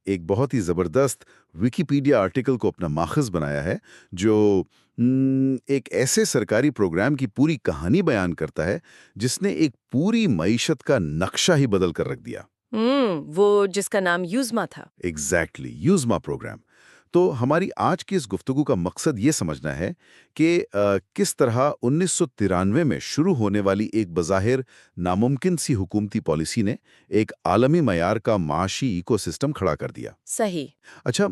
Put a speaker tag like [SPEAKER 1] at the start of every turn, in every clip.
[SPEAKER 1] ایک بہت ہی زبردست ویکیپیڈیا آرٹیکل کو اپنا ماخذ بنایا ہے جو ایک ایسے سرکاری پروگرام کی پوری کہانی بیان کرتا ہے جس نے ایک پوری معیشت کا نقشہ ہی بدل کر رکھ دیا۔
[SPEAKER 2] وہ جس کا نام یوزما تھا۔
[SPEAKER 1] ایگزیکٹلی، یوزما پروگرام۔ تو ہماری آج کی اس گفتگو کا مقصد یہ سمجھنا ہے کہ کس طرح 1993 میں شروع ہونے والی ایک بظاہر ناممکن سی حکومتی پالیسی نے ایک عالمی معیار کا معاشی ایکو سسٹم کھڑا کر دیا۔
[SPEAKER 2] صحیح۔
[SPEAKER 1] اچھا،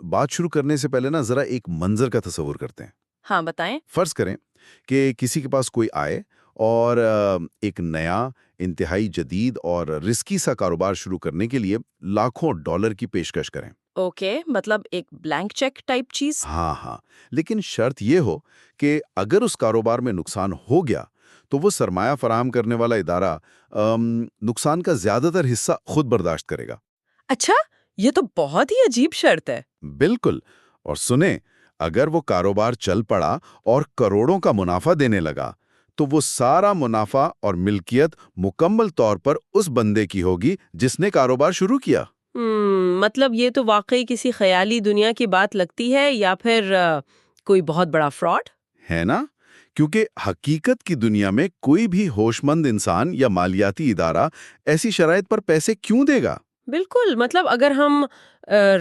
[SPEAKER 1] بات شروع کرنے سے پہلے ذرا ایک منظر کا تصور کرتے ہیں۔
[SPEAKER 2] ہاں بتائیں۔
[SPEAKER 1] فرض کریں کہ کسی کے پاس کوئی آئے اور ایک نیا، انتہائی جدید اور رسکی سا کاروبار شروع کرنے کے لیے لاکھوں ڈالر کی پیشکش کریں۔
[SPEAKER 2] اوکے، مطلب ایک بلینک چیک ٹائپ چیز؟
[SPEAKER 1] ہاں، لیکن شرط یہ ہو کہ اگر اس کاروبار میں نقصان ہو گیا تو وہ سرمایہ فراہم کرنے والا ادارہ نقصان کا زیادہ تر حصہ خود برداشت کرے گا۔
[SPEAKER 2] اچھا، یہ تو بہت ہی عجیب شرط ہے۔
[SPEAKER 1] بالکل، اور سنیں، اگر وہ کاروبار چل پڑا اور کروڑوں کا منافع دینے لگا تو وہ سارا منافع اور ملکیت مکمل طور پر اس بندے کی ہوگی جس نے کاروبار شروع کیا۔
[SPEAKER 2] مطلب یہ تو واقعی کسی خیالی دنیا کی بات لگتی ہے، یا پھر کوئی بہت بڑا فراڈ
[SPEAKER 1] ہے نا؟ کیونکہ حقیقت کی دنیا میں کوئی بھی ہوش مند انسان یا مالیاتی ادارہ ایسی شرائط پر پیسے کیوں دے گا؟
[SPEAKER 2] بالکل، مطلب اگر ہم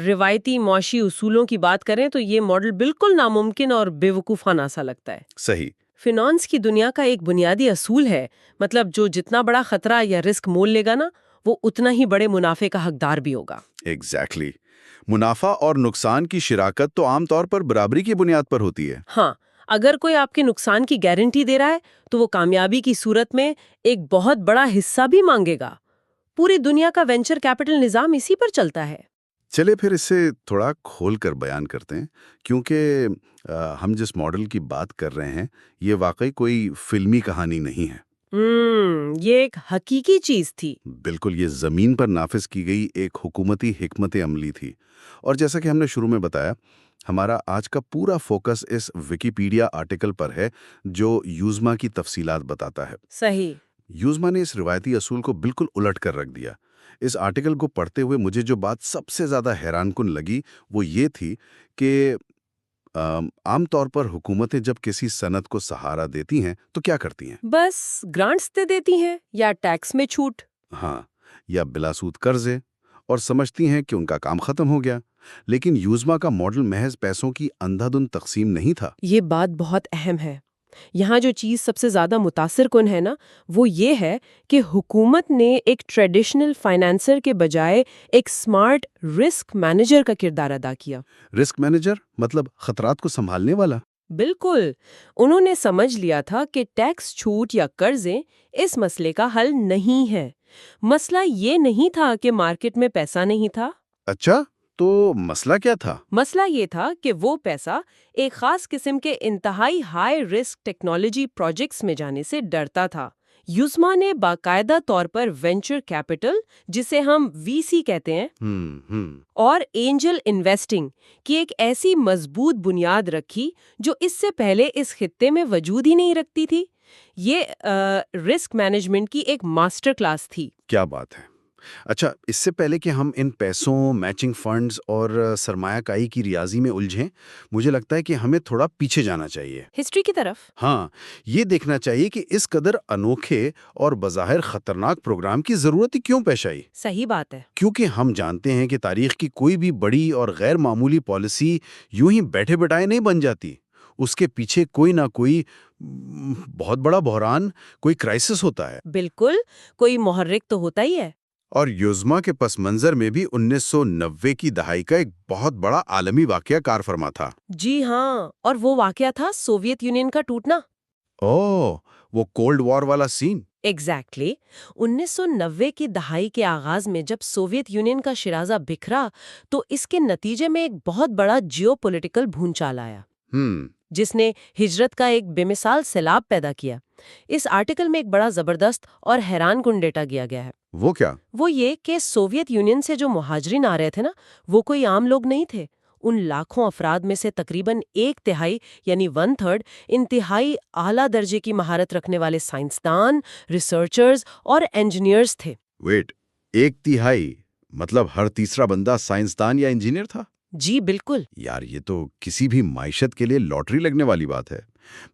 [SPEAKER 2] روایتی معاشی اصولوں کی بات کریں تو یہ ماڈل بالکل ناممکن اور بے وقوفانہ سا لگتا ہے۔
[SPEAKER 1] صحیح۔
[SPEAKER 2] فینانس کی دنیا کا ایک بنیادی اصول ہے، مطلب جو جتنا بڑا خطرہ یا رسک مول لے گا نا، وہ اتنا ہی بڑے منافع کا حقدار بھی ہوگا۔
[SPEAKER 1] ایگزیکٹلی۔ منافع اور نقصان کی شراکت تو عام طور پر برابری کی بنیاد پر ہوتی ہے۔
[SPEAKER 2] ہاں، اگر کوئی آپ کے نقصان کی گارنٹی دے رہا ہے تو وہ کامیابی کی صورت میں ایک بہت بڑا حصہ بھی مانگے گا۔ پوری دنیا کا وینچر کیپٹل نظام اسی پر چلتا ہے۔
[SPEAKER 1] چلے پھر اسے تھوڑا کھول کر بیان کرتے ہیں، کیونکہ ہم جس ماڈل کی بات کر رہے ہیں یہ واقعی کوئی فلمی کہانی نہیں ہے۔
[SPEAKER 2] یہ ایک حقیقی چیز تھی۔
[SPEAKER 1] بالکل، یہ زمین پر نافذ کی گئی ایک حکومتی حکمت عملی تھی، اور جیسا کہ ہم نے شروع میں بتایا، ہمارا آج کا پورا فوکس اس ویکیپیڈیا آرٹیکل پر ہے جو یوزما کی تفصیلات بتاتا ہے۔
[SPEAKER 2] صحیح۔
[SPEAKER 1] یوزما نے اس روایتی اصول کو بالکل الٹ کر رکھ دیا۔ اس آرٹیکل کو پڑھتے ہوئے مجھے جو بات سب سے زیادہ حیران کن لگی وہ یہ تھی کہ عام طور پر حکومتیں جب کسی صنعت کو سہارا دیتی ہیں تو کیا کرتی ہیں؟
[SPEAKER 2] بس گرانٹس دے دیتی ہیں یا ٹیکس میں چھوٹ۔
[SPEAKER 1] ہاں، یا بلا سود قرضے، اور سمجھتی ہیں کہ ان کا کام ختم ہو گیا۔ لیکن یوزما کا ماڈل محض پیسوں کی اندھا دھند تقسیم نہیں تھا۔
[SPEAKER 2] یہ بات بہت اہم ہے۔ یہاں جو چیز سب سے زیادہ متاثر کن ہے نا، وہ یہ ہے کہ حکومت نے ایک ٹریڈیشنل فائنانسر کے بجائے ایک سمارٹ رسک مینیجر کا کردار ادا کیا۔
[SPEAKER 1] رسک مینیجر مطلب خطرات کو سنبھالنے والا؟
[SPEAKER 2] بالکل، انہوں نے سمجھ لیا تھا کہ ٹیکس چھوٹ یا قرضے اس مسئلے کا حل نہیں ہے۔ مسئلہ یہ نہیں تھا کہ مارکیٹ میں پیسہ نہیں تھا۔
[SPEAKER 1] اچھا، تو مسئلہ کیا تھا؟
[SPEAKER 2] مسئلہ یہ تھا کہ وہ پیسہ ایک خاص قسم کے انتہائی ہائی رسک ٹیکنالوجی پروجیکٹس میں جانے سے ڈرتا تھا۔ یوزما نے باقاعدہ طور پر وینچر کیپٹل، جسے ہم وی سی کہتے ہیں، اور اینجل انویسٹنگ کی ایک ایسی مضبوط بنیاد رکھی جو اس سے پہلے اس خطے میں وجود ہی نہیں رکھتی تھی۔ یہ رسک مینجمنٹ کی ایک ماسٹر کلاس تھی۔
[SPEAKER 1] کیا بات ہے! اچھا، اس سے پہلے کہ ہم ان پیسوں، میچنگ فنڈز اور سرمایہ کاری کی ریاضی میں الجھیں، مجھے لگتا ہے کہ ہمیں تھوڑا پیچھے جانا چاہیے،
[SPEAKER 2] ہسٹری کی طرف۔
[SPEAKER 1] ہاں، یہ دیکھنا چاہیے کہ اس قدر انوکھے اور بظاہر خطرناک پروگرام کی ضرورت ہی کیوں پیش آئی۔
[SPEAKER 2] صحیح بات ہے۔
[SPEAKER 1] کیونکہ ہم جانتے ہیں کہ تاریخ کی کوئی بھی بڑی اور غیر معمولی پالیسی یوں ہی بیٹھے بٹھائے نہیں بن جاتی۔ اس کے پیچھے کوئی نہ کوئی بہت بڑا بحران، کوئی کرائسس ہوتا ہے۔
[SPEAKER 2] بالکل، کوئی محرک تو ہوتا ہی ہے۔
[SPEAKER 1] اور یوزما کے پس منظر میں بھی 1990 کی دہائی کا ایک بہت بڑا عالمی واقعہ کار فرما تھا۔
[SPEAKER 2] جی ہاں، اور وہ واقعہ تھا سوویت یونین کا ٹوٹنا۔
[SPEAKER 1] وہ کولڈ وار والا سین۔
[SPEAKER 2] ایگزیکٹلی۔ 1990 کی دہائی کے آغاز میں جب سوویت یونین کا شرازہ بکھرا تو اس کے نتیجے میں ایک بہت بڑا جیو پولیٹیکل بھونچال آیا، جس نے ہجرت کا ایک بے مثال سیلاب پیدا کیا۔ اس آرٹیکل میں ایک بڑا زبردست اور حیران کن ڈیٹا گیا گیا ہے۔ وہ کیا؟ وہ یہ کہ سوویت یونین سے جو مہاجرین آ رہے تھے نا، وہ کوئی عام لوگ نہیں تھے۔ ان لاکھوں افراد میں سے تقریباً 1/3 یعنی 1/3 انتہائی اعلیٰ درجے کی مہارت رکھنے والے سائنسدان، ریسرچرز اور انجینئرز تھے۔
[SPEAKER 1] ویٹ، 1/3 مطلب ہر تیسرا بندہ سائنسدان یا انجینئر تھا؟
[SPEAKER 2] جی بالکل.
[SPEAKER 1] یار یہ تو کسی بھی معیشت کے لیے لاٹری لگنے والی بات ہے.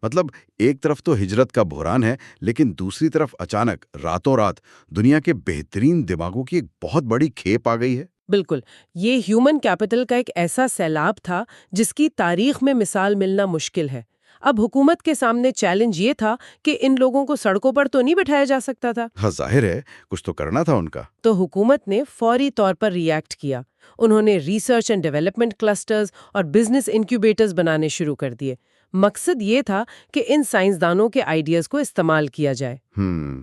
[SPEAKER 1] مطلب ایک طرف تو ہجرت کا بحران ہے، لیکن دوسری طرف اچانک راتوں رات دنیا کے بہترین دماغوں کی ایک بہت بڑی کھیپ آ گئی ہے.
[SPEAKER 2] بالکل. یہ ہیومن کیپٹل کا ایک ایسا سیلاب تھا جس کی تاریخ میں مثال ملنا مشکل ہے. اب حکومت کے سامنے چیلنج یہ تھا کہ ان لوگوں کو سڑکوں پر تو نہیں بٹھایا جا سکتا تھا.
[SPEAKER 1] ہاں ظاہر ہے کچھ تو کرنا تھا ان کا.
[SPEAKER 2] تو حکومت نے فوری طور پر ری ایکٹ کیا. انہوں نے ریسرچ اینڈ ڈیولپمنٹ کلسٹرز اور بزنس انکیوبیٹرز بنانے شروع کر دیے. مقصد یہ تھا کہ ان سائنسدانوں کے آئیڈیاز کو استعمال کیا جائے.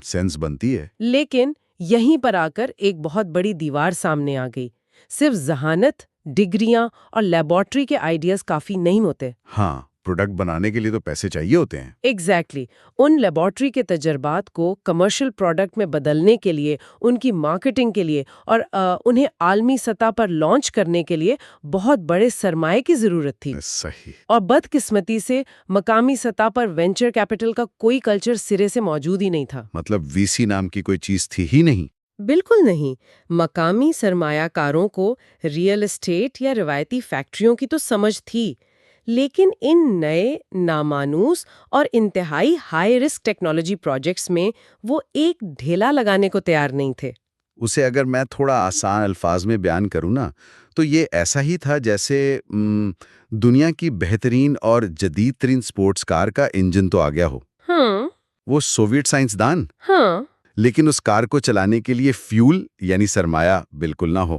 [SPEAKER 1] سینس بنتی ہے.
[SPEAKER 2] لیکن یہیں پر آ کر ایک بہت بڑی دیوار سامنے آ گئی. صرف ذہانت، ڈگریاں اور لیبارٹری کے آئیڈیاز کافی نہیں ہوتے.
[SPEAKER 1] ہاں، پروڈکٹ بنانے کے لیے تو پیسے چاہیے ہوتے ہیں.
[SPEAKER 2] ایگزیکٹلی. ان لیبارٹری کے تجربات کو کمرشل پروڈکٹ میں بدلنے کے لیے، ان کی مارکیٹنگ کے لیے اور انہیں عالمی سطح پر لانچ کرنے کے لیے بہت بڑے سرمایہ کی ضرورت تھی.
[SPEAKER 1] صحیح.
[SPEAKER 2] اور بدقسمتی سے مقامی سطح پر وینچر کیپٹل کا کوئی کلچر سرے سے موجود ہی نہیں تھا.
[SPEAKER 1] مطلب وی سی نام کی کوئی چیز تھی ہی نہیں.
[SPEAKER 2] بالکل نہیں. مقامی سرمایہ کاروں کو ریئل اسٹیٹ یا روایتی فیکٹریوں کی تو سمجھ تھی، لیکن ان نئے، نامانوس اور انتہائی ہائی رسک ٹیکنالوجی پروجیکٹس میں وہ ایک ڈھیلا لگانے کو تیار نہیں تھے.
[SPEAKER 1] اسے اگر میں تھوڑا آسان الفاظ میں بیان کروں نا، تو یہ ایسا ہی تھا جیسے دنیا کی بہترین اور جدید ترین سپورٹس کار کا انجن تو آ گیا ہو.
[SPEAKER 2] ہاں.
[SPEAKER 1] وہ سوویٹ سائنسدان،
[SPEAKER 2] ہاں.
[SPEAKER 1] لیکن اس کار کو چلانے کے لیے فیول یعنی سرمایہ بالکل نہ ہو.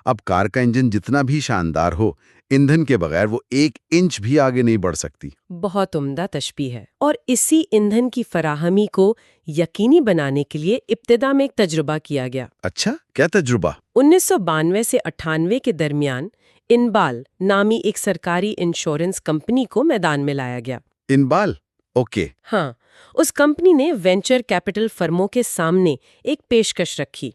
[SPEAKER 1] اب کار کا انجن جتنا بھی شاندار ہو، ایندھن کے بغیر وہ 1 انچ بھی آگے نہیں بڑھ سکتی.
[SPEAKER 2] بہت عمدہ تشبیہ ہے. اور اسی ایندھن کی فراہمی کو یقینی بنانے کے لیے ابتدا میں ایک تجربہ کیا گیا.
[SPEAKER 1] اچھا، کیا تجربہ؟
[SPEAKER 2] 1992 سے 98 کے درمیان انبال نامی ایک سرکاری انشورنس کمپنی کو میدان میں لایا گیا.
[SPEAKER 1] انبال؟ اوکے.
[SPEAKER 2] ہاں. اس کمپنی نے وینچر کیپٹل فرموں کے سامنے ایک پیشکش رکھی.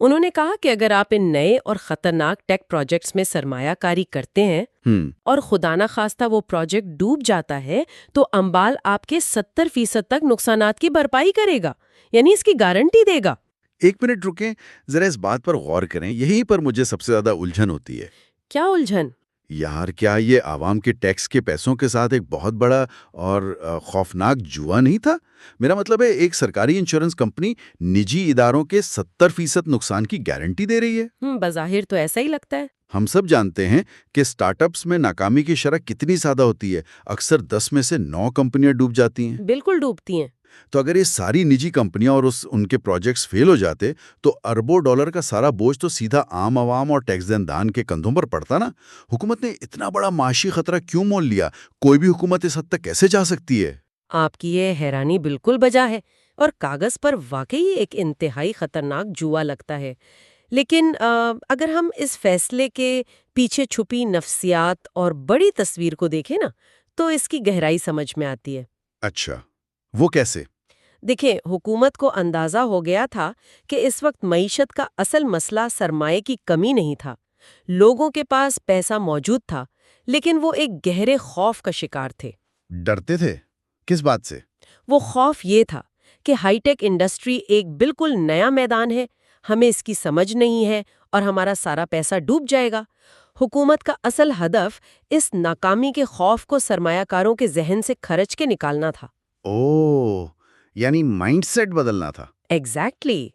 [SPEAKER 2] انہوں نے کہا کہ اگر آپ ان نئے اور خطرناک ٹیک پروجیکٹس میں سرمایہ کاری کرتے ہیں اور خدا نہ خواستہ وہ پروجیکٹ ڈوب جاتا ہے تو انبال آپ کے 70% تک نقصانات کی بھرپائی کرے گا، یعنی اس کی گارنٹی دے گا.
[SPEAKER 1] 1 منٹ رکیں، ذرا اس بات پر غور کریں. یہیں پر مجھے سب سے زیادہ الجھن ہوتی ہے.
[SPEAKER 2] کیا الجھن؟
[SPEAKER 1] یار کیا یہ عوام کے ٹیکس کے پیسوں کے ساتھ ایک بہت بڑا اور خوفناک جوا نہیں تھا؟ میرا مطلب ہے ایک سرکاری انشورنس کمپنی نجی اداروں کے 70% نقصان کی گارنٹی دے رہی ہے.
[SPEAKER 2] بظاہر تو ایسا ہی لگتا ہے.
[SPEAKER 1] ہم سب جانتے ہیں کہ سٹارٹ اپس میں ناکامی کی شرح کتنی زیادہ ہوتی ہے. اکثر 10 میں سے 9 کمپنیاں ڈوب جاتی ہیں.
[SPEAKER 2] بالکل ڈوبتی ہیں.
[SPEAKER 1] تو اگر یہ ساری نجی کمپنیاں اور ان کے پروجیکٹس فیل ہو جاتے تو اربوں ڈالر کا سارا بوجھ تو سیدھا عام عوام اور ٹیکس دہندگان کے کندھوں پر پڑتا نا. حکومت نے اتنا بڑا معاشی خطرہ کیوں مول لیا؟ کوئی بھی حکومت اس حد تک کیسے جا سکتی ہے؟
[SPEAKER 2] آپ کی یہ حیرانی بالکل بجا ہے اور کاغذ پر واقعی ایک انتہائی خطرناک جوا لگتا ہے. لیکن اگر ہم اس فیصلے کے پیچھے چھپی نفسیات اور بڑی تصویر کو دیکھیں نا تو اس کی گہرائی سمجھ میں آتی ہے.
[SPEAKER 1] اچھا، وہ کیسے؟
[SPEAKER 2] دیکھیں، حکومت کو اندازہ ہو گیا تھا کہ اس وقت معیشت کا اصل مسئلہ سرمایہ کی کمی نہیں تھا. لوگوں کے پاس پیسہ موجود تھا، لیکن وہ ایک گہرے خوف کا شکار تھے.
[SPEAKER 1] ڈرتے تھے؟ کس بات سے؟
[SPEAKER 2] وہ خوف یہ تھا کہ ہائی ٹیک انڈسٹری ایک بالکل نیا میدان ہے، ہمیں اس کی سمجھ نہیں ہے اور ہمارا سارا پیسہ ڈوب جائے گا. حکومت کا اصل ہدف اس ناکامی کے خوف کو سرمایہ کاروں کے ذہن سے کھرچ کے نکالنا تھا.
[SPEAKER 1] اوہ، یعنی مائنڈ سیٹ بدلنا تھا.
[SPEAKER 2] ایگزیکٹلی.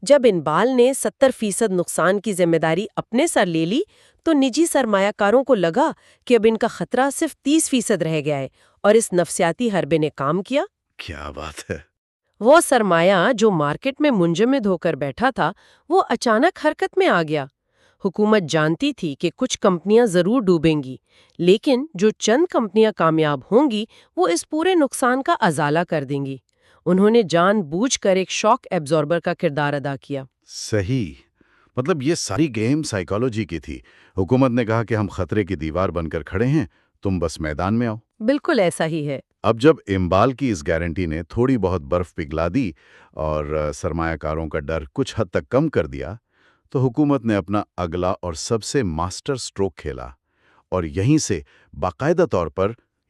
[SPEAKER 2] جب انبال نے 70% نقصان کی ذمہ داری اپنے سر لے لی تو نجی سرمایہ کاروں کو لگا کہ اب ان کا خطرہ صرف 30% رہ گیا ہے اور اس نفسیاتی حربے نے کام کیا.
[SPEAKER 1] کیا بات ہے!
[SPEAKER 2] وہ سرمایہ جو مارکیٹ میں منجمد ہو کر بیٹھا تھا وہ اچانک حرکت میں آ گیا. حکومت جانتی تھی کہ کچھ کمپنیاں ضرور ڈوبیں گی، لیکن جو چند کمپنیاں کامیاب ہوں گی وہ اس پورے نقصان کا ازالہ کر دیں گی. انہوں نے جان بوجھ کر ایک شاک ایبزاربر کا کردار ادا کیا.
[SPEAKER 1] صحیح. مطلب یہ ساری گیم سائیکالوجی کی تھی. حکومت نے کہا کہ ہم خطرے کی دیوار بن کر کھڑے ہیں، تم بس میدان میں آؤ.
[SPEAKER 2] بالکل ایسا ہی ہے.
[SPEAKER 1] اب جب انبال کی اس گارنٹی نے تھوڑی بہت برف پگھلا دی اور سرمایہ کاروں کا ڈر کچھ حد تک کم کر دیا تو حکومت نے اپنا اگلا اور سب سے ماسٹر سٹروک کھیلا اور یہیں سے باقاعدہ طور پر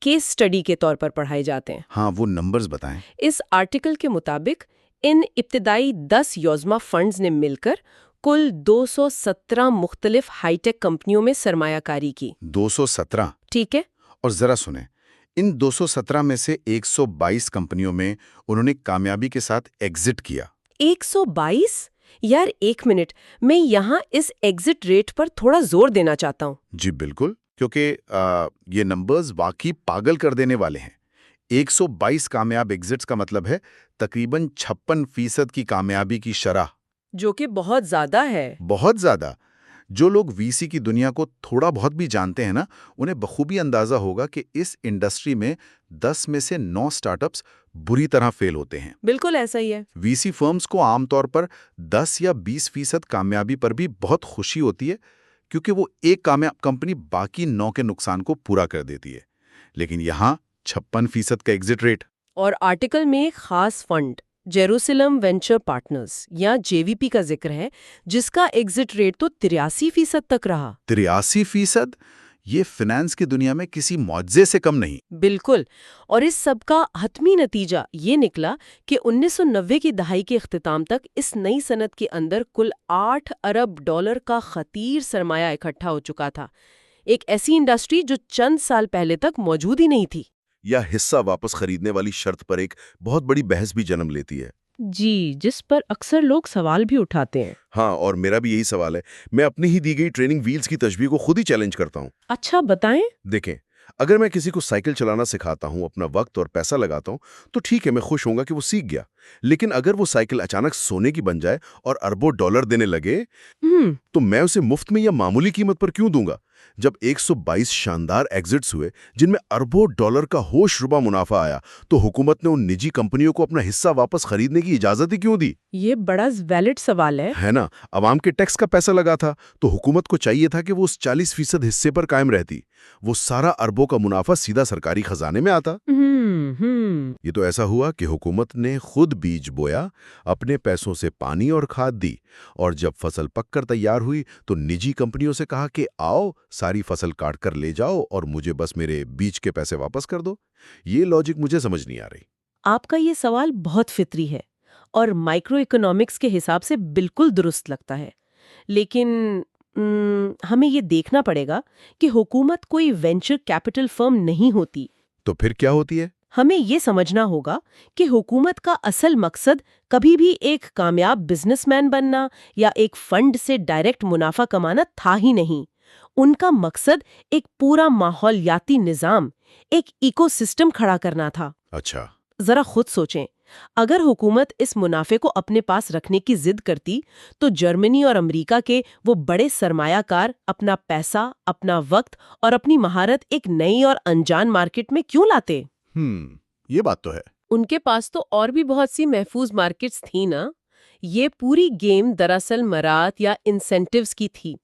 [SPEAKER 2] کیس سٹڈی کے طور پر پڑھائے جاتے ہیں۔
[SPEAKER 1] ہاں، وہ نمبرز بتائیں۔
[SPEAKER 2] اس آرٹیکل کے مطابق ان ابتدائی 10 یوزما فنڈز نے مل کر کل 217 مختلف ہائی ٹیک کمپنیوں میں سرمایہ کاری کی۔
[SPEAKER 1] 217؟
[SPEAKER 2] ٹھیک ہے۔
[SPEAKER 1] اور ذرا سنیں، ان 217 میں سے 122 کمپنیوں میں انہوں نے کامیابی کے ساتھ ایگزٹ کیا۔
[SPEAKER 2] 122؟ یار ایک منٹ، میں یہاں اس ایگزٹ ریٹ پر تھوڑا زور دینا چاہتا ہوں۔
[SPEAKER 1] جی بالکل، کیونکہ یہ نمبرز واقعی پاگل کر دینے والے ہیں۔ 122 کامیاب ایگزٹس کا مطلب ہے تقریباً 56% کی کامیابی کی شرح۔
[SPEAKER 2] جو کہ بہت زیادہ ہے۔
[SPEAKER 1] بہت زیادہ۔ جو لوگ وی سی کی دنیا کو تھوڑا بہت بھی جانتے ہیں نا، انہیں بخوبی اندازہ ہوگا کہ اس انڈسٹری میں 10 میں سے 9 سٹارٹ اپس بری طرح فیل ہوتے ہیں۔
[SPEAKER 2] بالکل ایسا ہی ہے۔
[SPEAKER 1] وی سی فرمز کو عام طور پر 10 یا 20% کامیابی پر بھی بہت خوشی ہوتی ہے، کیونکہ وہ ایک کامیاب کمپنی باقی 9 کے نقصان کو پورا کر دیتی ہے۔ لیکن یہاں 56% کا ایگزٹ ریٹ۔ اور
[SPEAKER 2] آرٹیکل میں ایک خاص فنڈ جیروسلم وینچر پارٹنرز یا جے وی پی کا ذکر ہے، جس کا ایگزٹ ریٹ تو 83% تک رہا۔
[SPEAKER 1] 83%؟ یہ فنانس کی دنیا میں کسی معجزے سے کم نہیں۔
[SPEAKER 2] بالکل۔ اور اس سب کا حتمی نتیجہ یہ نکلا کہ 1990 کی دہائی کے اختتام تک اس نئی صنعت کے اندر کل $8 ارب کا خطیر سرمایہ اکٹھا ہو چکا تھا، ایک ایسی انڈسٹری جو چند سال پہلے تک موجود ہی نہیں تھی۔
[SPEAKER 1] یا حصہ واپس خریدنے والی شرط پر ایک بہت بڑی بحث بھی جنم لیتی ہے۔
[SPEAKER 2] جی، جس پر اکثر لوگ سوال بھی اٹھاتے ہیں۔
[SPEAKER 1] ہاں، اور میرا بھی یہی سوال ہے۔ میں اپنی ہی دی گئی ٹریننگ ویلز کی تشبیہ کو خود ہی چیلنج کرتا ہوں۔
[SPEAKER 2] اچھا، بتائیں۔
[SPEAKER 1] دیکھیں، اگر میں کسی کو سائیکل چلانا سکھاتا ہوں، اپنا وقت اور پیسہ لگاتا ہوں، تو ٹھیک ہے، میں خوش ہوں گا کہ وہ سیکھ گیا۔ لیکن اگر وہ سائیکل اچانک سونے کی بن جائے اور اربوں ڈالر دینے لگے تو میں اسے مفت میں یا معمولی قیمت پر کیوں دوں گا؟ جب 122 شاندار ایگزٹس ہوئے جن میں اربوں ڈالر کا ہوش ربا منافع آیا، تو حکومت نے ان نجی کمپنیوں کو اپنا حصہ واپس خریدنے کی اجازت ہی کیوں دی؟
[SPEAKER 2] یہ بڑا ویلڈ سوال ہے
[SPEAKER 1] نا؟ عوام کے ٹیکس کا پیسہ لگا تھا، تو حکومت کو چاہیے تھا کہ وہ اس 40% حصے پر قائم رہتی۔ وہ سارا اربوں کا منافع سیدھا سرکاری خزانے میں آتا۔ یہ تو ایسا ہوا کہ حکومت نے خود بیج بویا، اپنے پیسوں سے پانی اور کھاد دی، اور جب فصل پک کر تیار ہوئی تو نجی کمپنیوں سے کہا کہ آؤ، ساری فصل کاٹ کر لے جاؤ اور مجھے بس میرے بیج کے پیسے واپس کر دو۔ یہ لاجک مجھے سمجھ نہیں آ رہی۔
[SPEAKER 2] آپ کا یہ سوال بہت فطری ہے اور مائکرو اکنامکس کے حساب سے بالکل درست لگتا ہے، لیکن ہمیں یہ دیکھنا پڑے گا کہ حکومت کوئی وینچر کیپٹل فرم نہیں ہوتی۔
[SPEAKER 1] تو پھر کیا ہوتی ہے؟
[SPEAKER 2] ہمیں یہ سمجھنا ہوگا کہ حکومت کا اصل مقصد کبھی بھی ایک کامیاب بزنس مین بننا یا ایک فنڈ سے ڈائریکٹ منافع کمانا تھا ہی نہیں۔ ان کا مقصد ایک پورا ماحولیاتی نظام، ایک ایکو سسٹم کھڑا کرنا تھا۔
[SPEAKER 1] اچھا،
[SPEAKER 2] ذرا خود سوچیں، اگر حکومت اس منافع کو اپنے پاس رکھنے کی ضد کرتی تو جرمنی اور امریکہ کے وہ بڑے سرمایہ کار اپنا پیسہ، اپنا وقت اور اپنی مہارت ایک نئی اور انجان مارکیٹ میں کیوں لاتے؟
[SPEAKER 1] یہ بات تو ہے۔
[SPEAKER 2] ان کے پاس تو اور بھی بہت سی محفوظ مارکیٹس تھیں نا۔ یہ پوری گیم دراصل مرات یا انسینٹیوز کی تھی۔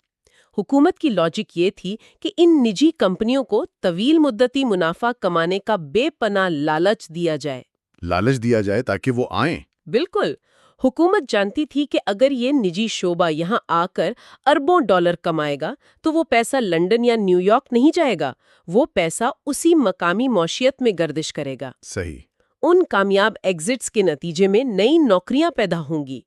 [SPEAKER 2] حکومت کی لاجک یہ تھی کہ ان نجی کمپنیوں کو طویل مدتی منافع کمانے کا بے پناہ لالچ دیا جائے۔
[SPEAKER 1] لالچ دیا جائے تاکہ وہ آئیں۔
[SPEAKER 2] بالکل۔ حکومت جانتی تھی کہ اگر یہ نجی شعبہ یہاں آ کر اربوں ڈالر کمائے گا تو وہ پیسہ لنڈن یا نیو یارک نہیں جائے گا، وہ پیسہ اسی مقامی معیشت میں گردش کرے گا۔
[SPEAKER 1] صحیح۔
[SPEAKER 2] ان کامیاب ایگزٹس کے نتیجے میں نئی نوکریاں پیدا ہوں گی۔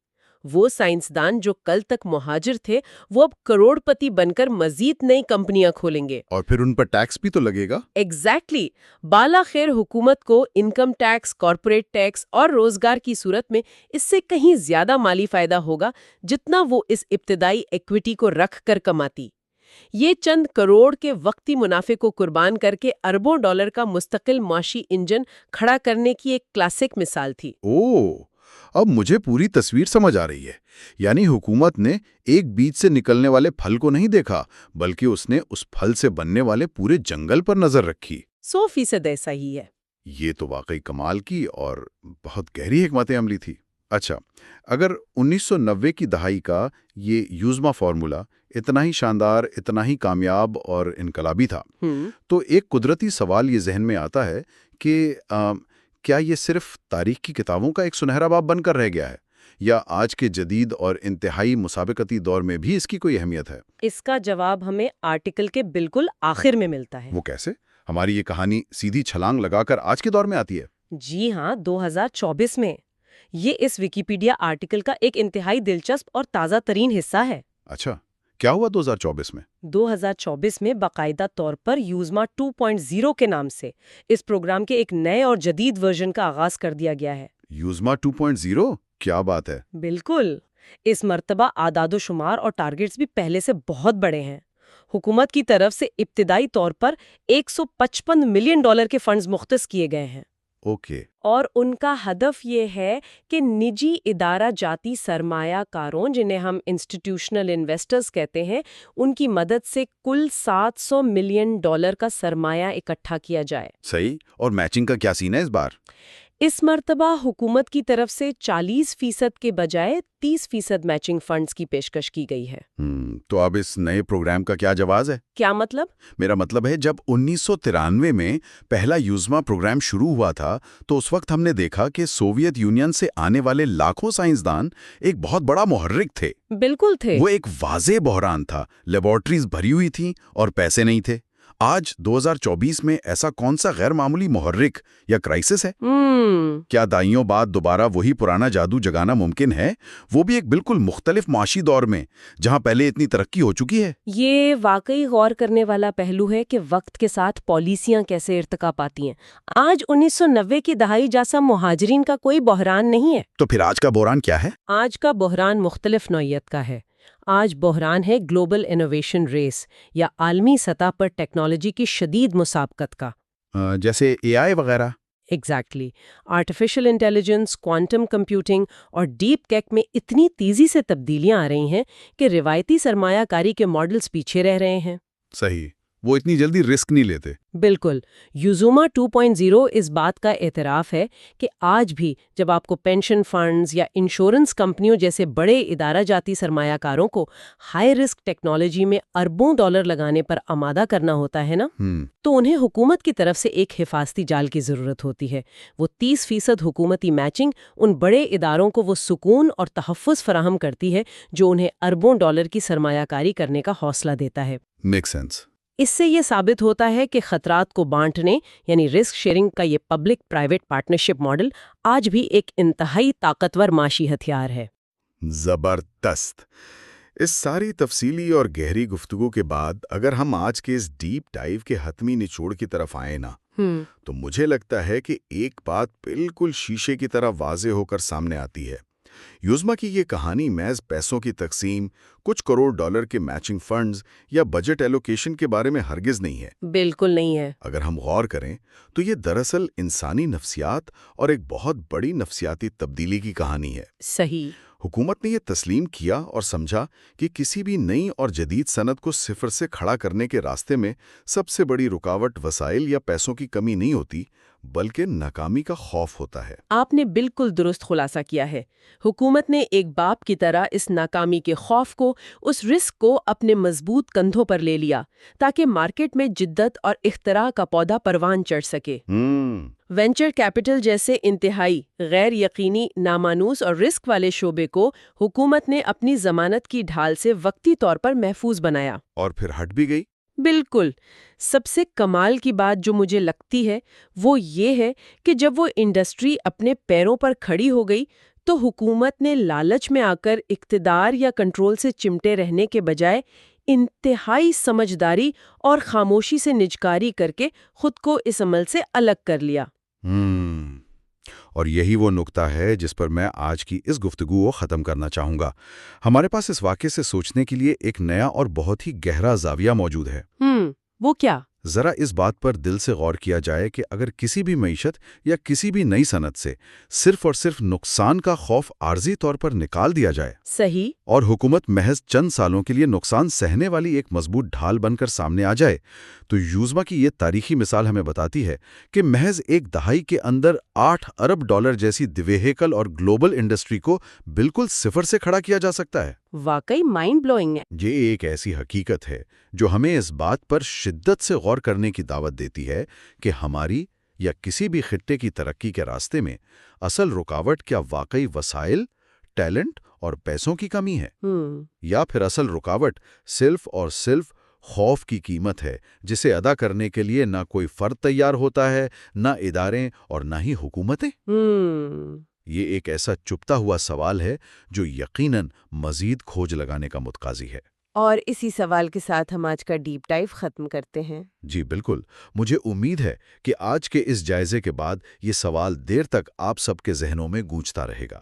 [SPEAKER 2] وہ سائنسدان جو کل تک مہاجر تھے، وہ اب کروڑ پتی بن کر مزید نئی کمپنیاں کھولیں گے۔
[SPEAKER 1] اور پھر ان پر ٹیکس بھی تو لگے گا۔
[SPEAKER 2] ایگزیکٹلی۔ بالاخیر حکومت کو انکم ٹیکس، کارپوریٹ ٹیکس اور روزگار کی صورت میں اس سے کہیں زیادہ مالی فائدہ ہوگا جتنا وہ اس ابتدائی ایکویٹی کو رکھ کر کماتی۔ یہ چند کروڑ کے وقتی منافع کو قربان کر کے اربوں ڈالر کا مستقل معاشی انجن کھڑا کرنے کی ایک کلاسک مثال تھی۔
[SPEAKER 1] اب مجھے پوری تصویر سمجھ آ رہی ہے۔ یعنی حکومت نے ایک بیج سے نکلنے والے پھل کو نہیں دیکھا، بلکہ اس نے اس پھل سے بننے والے پورے جنگل پر نظر رکھی۔
[SPEAKER 2] 100% ایسا ہی ہے۔
[SPEAKER 1] یہ تو واقعی کمال کی اور بہت گہری حکمت عملی تھی۔ اچھا، اگر 1990 کی دہائی کا یہ یوزما فارمولا اتنا ہی شاندار، اتنا ہی کامیاب اور انقلابی تھا، تو ایک قدرتی سوال یہ ذہن میں آتا ہے کہ کیا یہ صرف تاریخ کی کتابوں کا ایک سنہرا باب بن کر رہ گیا ہے، یا آج کے جدید اور انتہائی مسابقتی دور میں بھی اس کی کوئی اہمیت ہے؟
[SPEAKER 2] اس کا جواب ہمیں آرٹیکل کے بالکل آخر میں ملتا ہے۔
[SPEAKER 1] وہ کیسے؟ ہماری یہ کہانی سیدھی چھلانگ لگا کر آج کے دور میں آتی ہے۔
[SPEAKER 2] جی ہاں، 2024 میں۔ یہ اس ویکیپیڈیا آرٹیکل کا ایک انتہائی دلچسپ اور تازہ ترین حصہ ہے۔
[SPEAKER 1] اچھا، کیا ہوا 2024 میں؟
[SPEAKER 2] 2024 میں باقاعدہ طور پر یوزما 2.0 کے نام سے اس پروگرام کے ایک نئے اور جدید ورژن کا آغاز کر دیا گیا ہے۔
[SPEAKER 1] یوزما 2.0؟ کیا بات ہے!
[SPEAKER 2] بالکل۔ اس مرتبہ اعداد و شمار اور ٹارگٹس بھی پہلے سے بہت بڑے ہیں۔ حکومت کی طرف سے ابتدائی طور پر $155 ملین کے فنڈز مختص کیے گئے ہیں۔
[SPEAKER 1] اوکے۔
[SPEAKER 2] اور ان کا ہدف یہ ہے کہ نجی ادارہ جاتی سرمایہ کاروں، جنہیں ہم انسٹیٹیوشنل انویسٹرز کہتے ہیں، ان کی مدد سے کل $700 ملین کا سرمایہ اکٹھا کیا جائے۔
[SPEAKER 1] صحیح۔ اور میچنگ کا کیا سین ہے اس بار؟
[SPEAKER 2] اس مرتبہ حکومت کی طرف سے 40% کے بجائے 30% میچنگ فنڈز کی پیشکش کی گئی ہے۔
[SPEAKER 1] تو اب اس نئے پروگرام کا کیا جواز ہے؟
[SPEAKER 2] کیا مطلب؟
[SPEAKER 1] میرا مطلب ہے جب 1993 میں پہلا یوزما پروگرام شروع ہوا تھا تو اس وقت ہم نے دیکھا کہ سوویت یونین سے آنے والے لاکھوں سائنسدان ایک بہت بڑا محرک تھے۔
[SPEAKER 2] بالکل تھے۔
[SPEAKER 1] وہ ایک واضح بحران تھا، لیبارٹریز بھری ہوئی تھیں اور پیسے نہیں تھے۔ آج 2024 میں ایسا کون سا غیر معمولی محرک یا کرائسس ہے؟ کیا دائیوں بعد دوبارہ وہی پرانا جادو جگانا ممکن ہے، وہ بھی ایک بالکل مختلف معاشی دور میں جہاں پہلے اتنی ترقی ہو چکی ہے؟
[SPEAKER 2] یہ واقعی غور کرنے والا پہلو ہے کہ وقت کے ساتھ پالیسیاں کیسے ارتقا پاتی ہیں۔ آج 1990 کی دہائی جیسا مہاجرین کا کوئی بحران نہیں ہے۔
[SPEAKER 1] تو پھر آج کا بحران کیا ہے؟
[SPEAKER 2] آج کا بحران مختلف نوعیت کا ہے۔ آج بحران ہے گلوبل انوویشن ریس، یا عالمی سطح پر ٹیکنالوجی کی شدید مسابقت کا۔
[SPEAKER 1] جیسے AI وغیرہ؟
[SPEAKER 2] Exactly. Artificial intelligence, quantum computing اور ڈیپ ٹیک میں اتنی تیزی سے تبدیلیاں آ رہی ہیں کہ روایتی سرمایہ کاری کے ماڈلز پیچھے رہ رہے ہیں۔
[SPEAKER 1] صحیح، وہ اتنی جلدی رسک نہیں لیتے۔
[SPEAKER 2] بالکل۔ یوزما 2.0 اس بات کا اعتراف ہے کہ آج بھی جب آپ کو پینشن فنڈز یا انشورنس کمپنیوں جیسے بڑے ادارہ جاتی سرمایہ کاروں کو ہائی رسک ٹیکنالوجی میں اربوں ڈالر لگانے پر آمادہ کرنا ہوتا ہے نا، تو انہیں حکومت کی طرف سے ایک حفاظتی جال کی ضرورت ہوتی ہے۔ وہ 30% حکومتی میچنگ ان بڑے اداروں کو وہ سکون اور تحفظ فراہم کرتی ہے جو انہیں اربوں ڈالر کی سرمایہ کاری کرنے کا حوصلہ دیتا ہے۔
[SPEAKER 1] Make sense.
[SPEAKER 2] اس سے یہ ثابت ہوتا ہے کہ خطرات کو بانٹنے یعنی رسک شیئرنگ کا یہ پبلک پرائیویٹ پارٹنرشپ ماڈل آج بھی ایک انتہائی طاقتور معاشی ہتھیار ہے۔
[SPEAKER 1] زبردست۔ اس ساری تفصیلی اور گہری گفتگو کے بعد اگر ہم آج کے اس ڈیپ ڈائیو کے حتمی نچوڑ کی طرف آئیں نا، تو مجھے لگتا ہے کہ ایک بات بالکل شیشے کی طرح واضح ہو کر سامنے آتی ہے۔ یوزما کی یہ کہانی محض پیسوں کی تقسیم، کچھ کروڑ ڈالر کے میچنگ فنڈز یا بجٹ ایلوکیشن کے بارے میں ہرگز نہیں ہے۔
[SPEAKER 2] بالکل نہیں ہے۔
[SPEAKER 1] اگر ہم غور کریں تو یہ دراصل انسانی نفسیات اور ایک بہت بڑی نفسیاتی تبدیلی کی کہانی ہے۔
[SPEAKER 2] صحیح۔
[SPEAKER 1] حکومت نے یہ تسلیم کیا اور سمجھا کہ کسی بھی نئی اور جدید صنعت کو صفر سے کھڑا کرنے کے راستے میں سب سے بڑی رکاوٹ وسائل یا پیسوں کی کمی نہیں ہوتی، بلکہ ناکامی کا خوف ہوتا ہے۔
[SPEAKER 2] آپ نے بالکل درست خلاصہ کیا ہے۔ حکومت نے ایک باپ کی طرح اس ناکامی کے خوف کو، اس رسک کو اپنے مضبوط کندھوں پر لے لیا تاکہ مارکیٹ میں جدت اور اختراع کا پودا پروان چڑھ سکے۔ وینچر کیپٹل جیسے انتہائی غیر یقینی، نامانوس اور رسک والے شعبے کو حکومت نے اپنی ضمانت کی ڈھال سے وقتی طور پر محفوظ بنایا۔
[SPEAKER 1] اور پھر ہٹ بھی گئی۔
[SPEAKER 2] بالکل۔ سب سے کمال کی بات جو مجھے لگتی ہے وہ یہ ہے کہ جب وہ انڈسٹری اپنے پیروں پر کھڑی ہو گئی تو حکومت نے لالچ میں آ کر اقتدار یا کنٹرول سے چمٹے رہنے کے بجائے انتہائی سمجھداری اور خاموشی سے نجکاری کر کے خود کو اس عمل سے الگ کر لیا۔
[SPEAKER 1] اور یہی وہ نقطہ ہے جس پر میں آج کی اس گفتگو کو ختم کرنا چاہوں گا۔ ہمارے پاس اس واقعے سے سوچنے کے لیے ایک نیا اور بہت ہی گہرا زاویہ موجود ہے۔
[SPEAKER 2] وہ کیا؟
[SPEAKER 1] ذرا اس بات پر دل سے غور کیا جائے کہ اگر کسی بھی معیشت یا کسی بھی نئی صنعت سے صرف اور صرف نقصان کا خوف عارضی طور پر نکال دیا جائے،
[SPEAKER 2] صحیح،
[SPEAKER 1] اور حکومت محض چند سالوں کے لیے نقصان سہنے والی ایک مضبوط ڈھال بن کر سامنے آ جائے، تو یوزما کی یہ تاریخی مثال ہمیں بتاتی ہے کہ محض ایک دہائی کے اندر 8 ارب ڈالر جیسی دویہیکل اور گلوبل انڈسٹری کو بالکل صفر سے کھڑا کیا جا سکتا ہے۔
[SPEAKER 2] واقعی مائنڈ بلوئنگ ہے۔
[SPEAKER 1] یہ ایک ایسی حقیقت ہے جو ہمیں اس بات پر شدت سے غور کرنے کی دعوت دیتی ہے کہ ہماری یا کسی بھی خطے کی ترقی کے راستے میں اصل رکاوٹ کیا واقعی وسائل، ٹیلنٹ اور پیسوں کی کمی ہے، یا پھر اصل رکاوٹ صرف اور صرف خوف کی قیمت ہے جسے ادا کرنے کے لیے نہ کوئی فرد تیار ہوتا ہے، نہ ادارے اور نہ ہی حکومتیں؟ یہ ایک ایسا چپتا ہوا سوال ہے جو یقیناً مزید کھوج لگانے کا متقاضی ہے۔
[SPEAKER 2] اور اسی سوال کے ساتھ ہم آج کا ڈیپ ڈائیو ختم کرتے ہیں۔
[SPEAKER 1] جی بالکل، مجھے امید ہے کہ آج کے اس جائزے کے بعد یہ سوال دیر تک آپ سب کے ذہنوں میں گونجتا رہے گا۔